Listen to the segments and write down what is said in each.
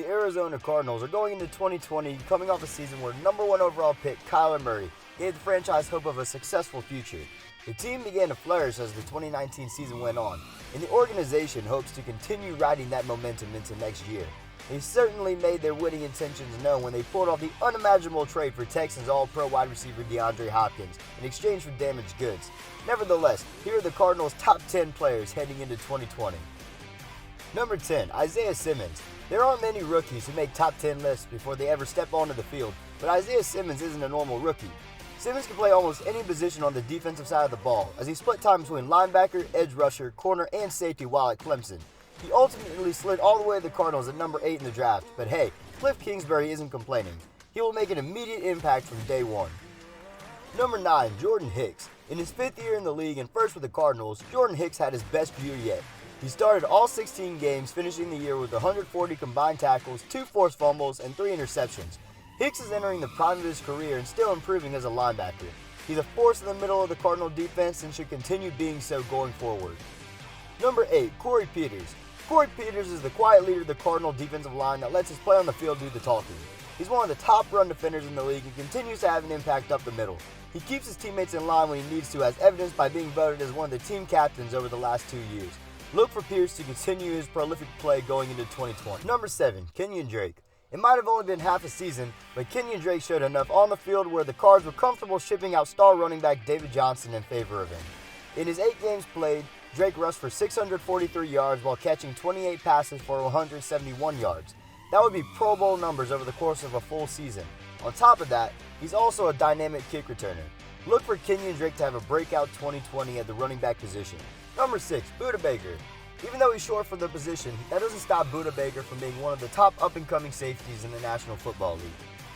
The Arizona Cardinals are going into 2020 coming off a season where #1 overall pick Kyler Murray gave the franchise hope of a successful future. The team began to flourish as the 2019 season went on, and the organization hopes to continue riding that momentum into next year. They certainly made their winning intentions known when they pulled off the unimaginable trade for Texans All-Pro wide receiver DeAndre Hopkins in exchange for damaged goods. Nevertheless, here are the Cardinals' top 10 players heading into 2020. Number 10, Isaiah Simmons. There aren't many rookies who make top 10 lists before they ever step onto the field, but Isaiah Simmons isn't a normal rookie. Simmons can play almost any position on the defensive side of the ball, as he split time between linebacker, edge rusher, corner, and safety while at Clemson. He ultimately slid all the way to the Cardinals at number 8 in the draft, but hey, Cliff Kingsbury isn't complaining. He will make an immediate impact from day one. Number 9, Jordan Hicks. In his 5th year in the league and first with the Cardinals, Jordan Hicks had his best year yet. He started all 16 games, finishing the year with 140 combined tackles, 2 forced fumbles, and 3 interceptions. Hicks is entering the prime of his career and still improving as a linebacker. He's a force in the middle of the Cardinal defense and should continue being so going forward. Number 8, Corey Peters. Corey Peters is the quiet leader of the Cardinal defensive line that lets his play on the field do the talking. He's one of the top run defenders in the league and continues to have an impact up the middle. He keeps his teammates in line when he needs to, as evidenced by being voted as one of the team captains over the last 2 years. Look for Pierce to continue his prolific play going into 2020. Number 7, Kenyan Drake. It might have only been half a season, but Kenyan Drake showed enough on the field where the Cards were comfortable shipping out star running back David Johnson in favor of him. In his 8 games played, Drake rushed for 643 yards while catching 28 passes for 171 yards. That would be Pro Bowl numbers over the course of a full season. On top of that, he's also a dynamic kick returner. Look for Kenyan Drake to have a breakout 2020 at the running back position. Number 6, Budda Baker. Even though he's short for the position, that doesn't stop Budda Baker from being one of the top up-and-coming safeties in the National Football League.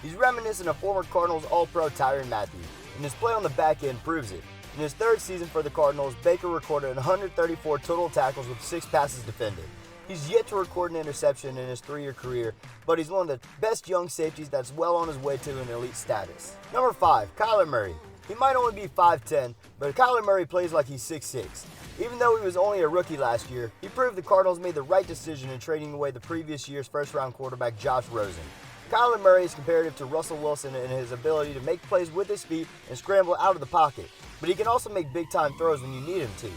He's reminiscent of former Cardinals All-Pro Tyrann Mathieu, and his play on the back end proves it. In his 3rd season for the Cardinals, Baker recorded 134 total tackles with 6 passes defended. He's yet to record an interception in his 3-year career, but he's one of the best young safeties that's well on his way to an elite status. Number 5, Kyler Murray. He might only be 5'10", but Kyler Murray plays like he's 6'6". Even though he was only a rookie last year, he proved the Cardinals made the right decision in trading away the previous year's first-round quarterback Josh Rosen. Kyler Murray is comparative to Russell Wilson in his ability to make plays with his feet and scramble out of the pocket, but he can also make big-time throws when you need him to.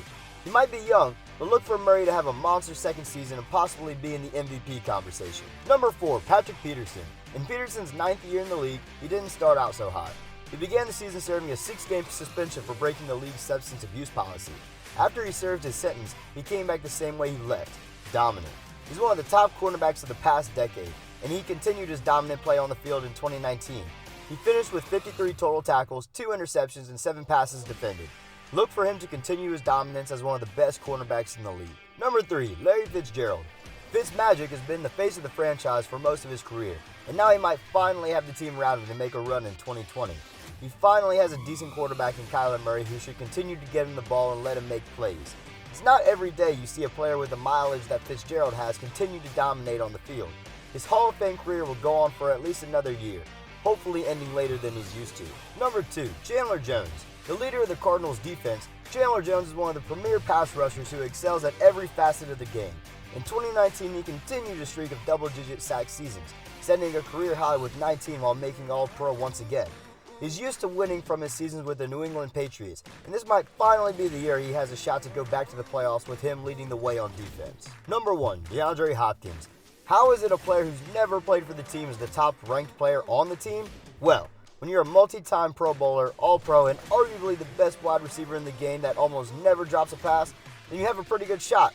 He might be young, but look for Murray to have a monster second season and possibly be in the MVP conversation. Number 4, Patrick Peterson. In Peterson's 9th year in the league, he didn't start out so hot. He began the season serving a 6-game suspension for breaking the league's substance abuse policy. After he served his sentence, he came back the same way he left, dominant. He's one of the top cornerbacks of the past decade, and he continued his dominant play on the field in 2019. He finished with 53 total tackles, 2 interceptions, and 7 passes defended. Look for him to continue his dominance as one of the best cornerbacks in the league. Number 3, Larry Fitzgerald. Fitzmagic has been the face of the franchise for most of his career, and now he might finally have the team routed to make a run in 2020. He finally has a decent quarterback in Kyler Murray who should continue to get him the ball and let him make plays. It's not every day you see a player with the mileage that Fitzgerald has continue to dominate on the field. His Hall of Fame career will go on for at least another year, hopefully ending later than he's used to. Number 2, Chandler Jones. The leader of the Cardinals defense, Chandler Jones is one of the premier pass rushers who excels at every facet of the game. In 2019, he continued a streak of double-digit sack seasons, setting a career high with 19 while making All-Pro once again. He's used to winning from his seasons with the New England Patriots, and this might finally be the year he has a shot to go back to the playoffs with him leading the way on defense. Number 1, DeAndre Hopkins. How is it a player who's never played for the team is the top-ranked player on the team? Well, when you're a multi-time Pro Bowler, All-Pro, and arguably the best wide receiver in the game that almost never drops a pass, then you have a pretty good shot.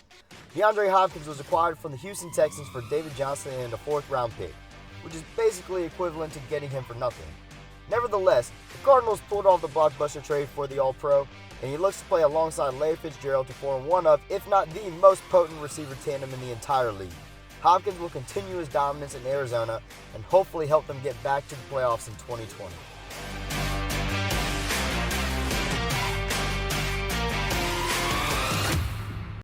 DeAndre Hopkins was acquired from the Houston Texans for David Johnson and a 4th-round pick, which is basically equivalent to getting him for nothing. Nevertheless, the Cardinals pulled off the blockbuster trade for the All-Pro, and he looks to play alongside Larry Fitzgerald to form one of, if not the most potent receiver tandem in the entire league. Hopkins will continue his dominance in Arizona and hopefully help them get back to the playoffs in 2020.